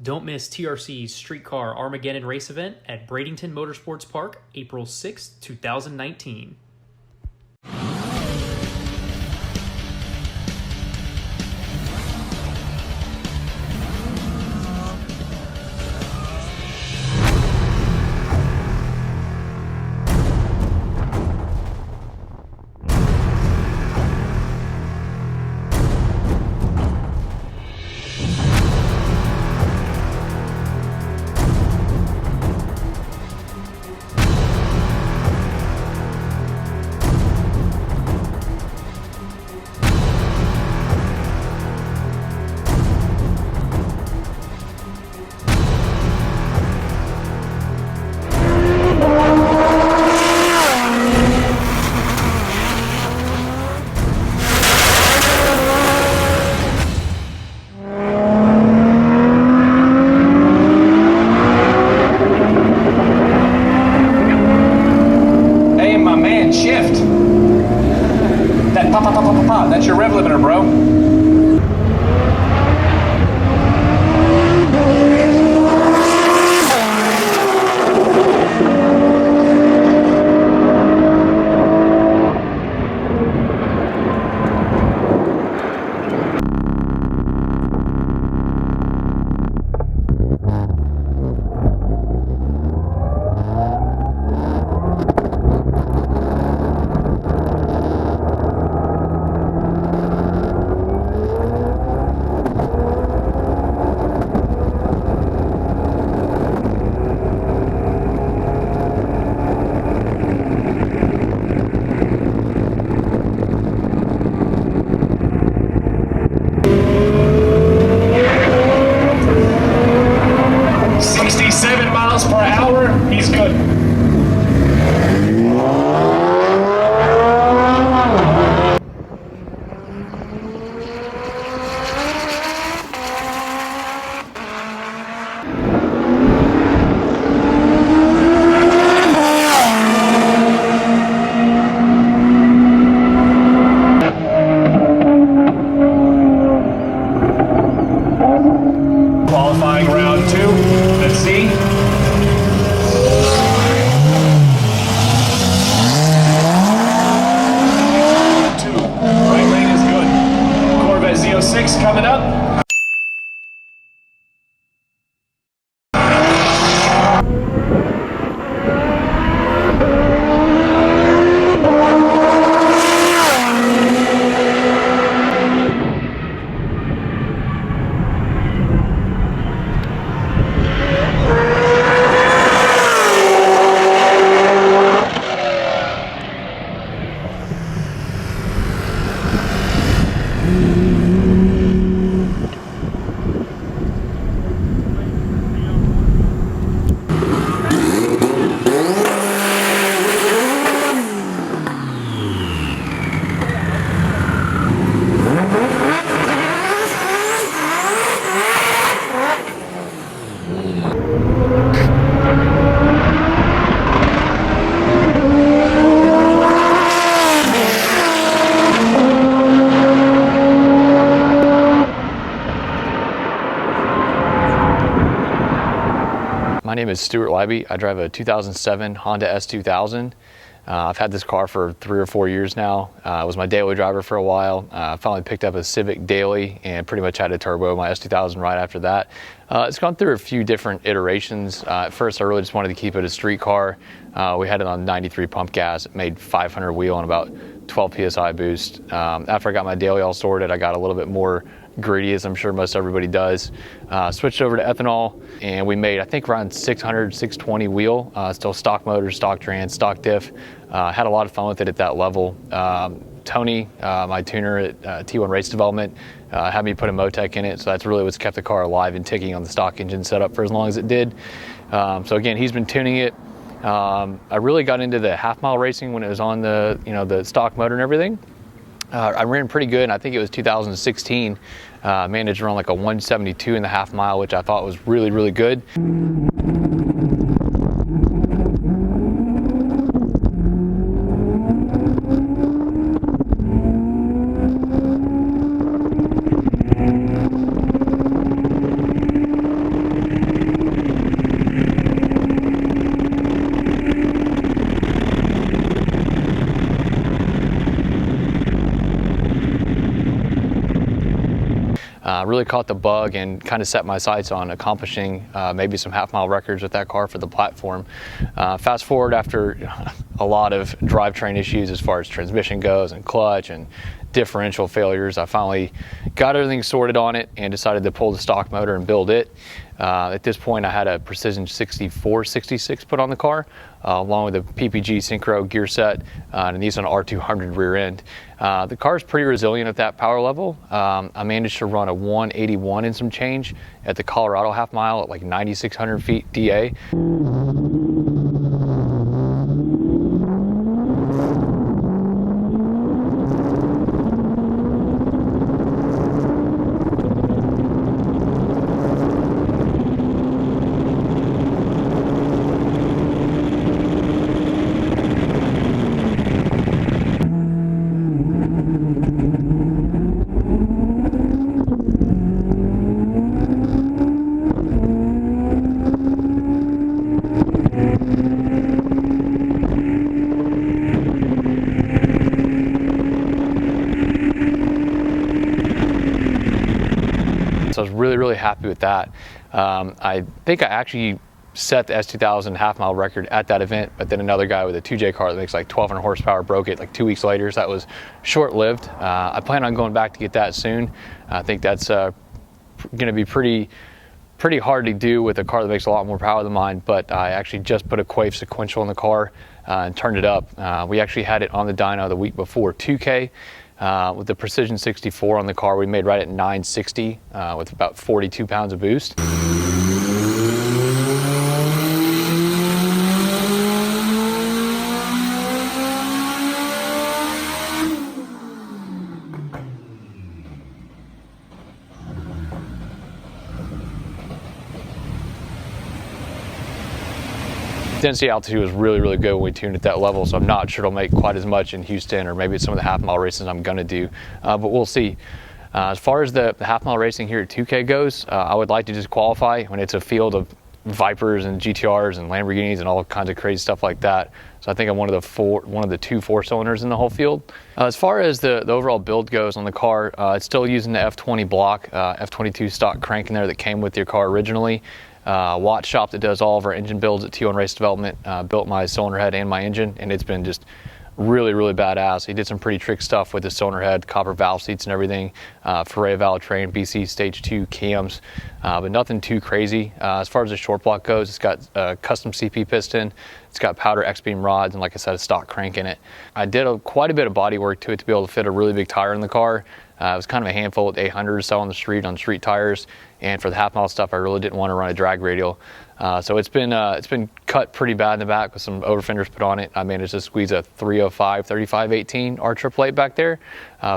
Don't miss TRC's Streetcar Armageddon race event at Bradenton Motorsports Park, April 6, 2019. That's your rev limiter, bro. He's good. Qualifying round 2. Let's see. Z06 coming up. My name is Stuart. I drive a 2007 Honda S2000. I've had this car for 3 or 4 years now. I was my daily driver for a while. I finally picked up a Civic daily and pretty much had to turbo my S2000 right after that. It's gone through a few different iterations. At first, I really just wanted to keep it a street car. We had it on 93 pump gas. It made 500 wheel and about 12 PSI boost. After I got my daily all sorted, I got a little bit more greedy, as I'm sure most everybody does. Switched over to ethanol, and we made, I think, around 600, 620 wheel. Still stock motor, stock trans, stock diff. Had a lot of fun with it at that level. Tony, my tuner at T1 Race Development, had me put a Motec in it, so that's really what's kept the car alive and ticking on the stock engine setup for as long as it did. So again, he's been tuning it. I really got into the half-mile racing when it was on the, the stock motor and everything. I ran pretty good, and I think it was 2016. Managed to run like a 172 in the half mile, which I thought was really, really good. really caught the bug and kind of set my sights on accomplishing maybe some half-mile records with that car for the platform. Fast forward after a lot of drivetrain issues as far as transmission goes and clutch and differential failures, I finally got everything sorted on it and decided to pull the stock motor and build it. At this point, I had a Precision 64, 66 put on the car, along with a PPG Synchro gear set and a Nissan R200 rear end. The car is pretty resilient at that power level. I managed to run a 181 and some change at the Colorado half mile at like 9,600 feet DA. So I was really happy with that. I think I actually set the S2000 half-mile record at that event, but then another guy with a 2J car that makes like 1,200 horsepower broke it like 2 weeks later, so that was short-lived. I plan on going back to get that soon. I think that's going to be pretty hard to do with a car that makes a lot more power than mine, but I actually just put a Quave Sequential in the car and turned it up. We actually had it on the dyno the week before 2K. With the Precision 64 on the car, we made right at 960 with about 42 pounds of boost. Density altitude was really good when we tuned at that level, so I'm not sure it'll make quite as much in Houston or maybe at some of the half-mile races I'm going to do, but we'll see. As far as the half-mile racing here at 2K goes, I would like to just qualify when it's a field of Vipers and GTRs and Lamborghinis and all kinds of crazy stuff like that. So I think I'm one of the two four-cylinders in the whole field. As far as the overall build goes on the car, it's still using the F20 block, F22 stock crank in there that came with your car originally. Watt shop that does all of our engine builds at T1 Race Development built my cylinder head and my engine, and it's been just really badass. He did some pretty trick stuff with the cylinder head, copper valve seats and everything, Ferrea valve train, BC stage 2 cams, but nothing too crazy. As far as the short block goes, it's got a custom CP piston, it's got powder X-beam rods, and like I said, a stock crank in it. I did quite a bit of body work to it to be able to fit a really big tire in the car. It was kind of a handful with 800 or so on the street on street tires, and for the half-mile stuff, I really didn't want to run a drag radial. So it's been cut pretty bad in the back with some over fenders put on it. I managed to squeeze a 305 3518 R888 back there.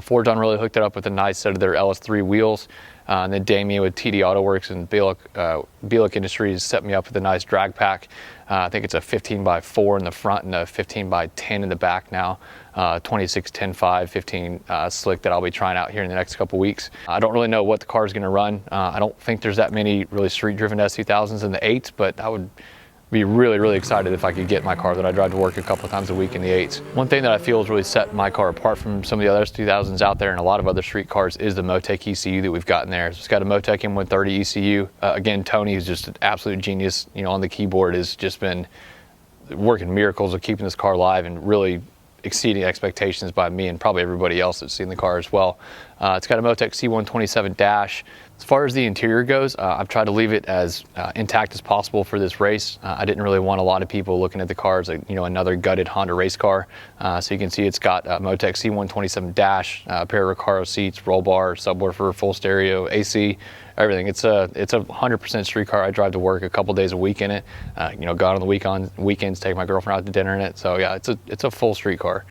Ford John really hooked it up with a nice set of their LS3 wheels. And then Damien with TD Auto Works and Bielek Industries set me up with a nice drag pack. I think it's a 15x4 in the front and a 15x10 in the back now. 26 10.5 15 slick that I'll be trying out here in the next couple weeks. I don't really know what the car is going to run. I don't think there's that many really street-driven S2000s in the 8s, but I would be really excited if I could get my car that I drive to work a couple of times a week in the 8s. One thing that I feel has really set my car apart from some of the other S2000s out there and a lot of other street cars is the Motec ECU that we've got in there. So it's got a Motec M130 ECU. Again, Tony, who's just an absolute genius, on the keyboard, has just been working miracles of keeping this car alive and really exceeding expectations by me and probably everybody else that's seen the car as well. It's got a Motec C127 dash. As far as the interior goes, I've tried to leave it as intact as possible for this race. I didn't really want a lot of people looking at the car as another gutted Honda race car. So you can see it's got a Motec C127 dash, a pair of Recaro seats, roll bar, subwoofer, full stereo, AC, everything. It's a 100% street car. I drive to work a couple days a week in it. Go out on the weekends, take my girlfriend out to dinner in it. So yeah, it's a full street car.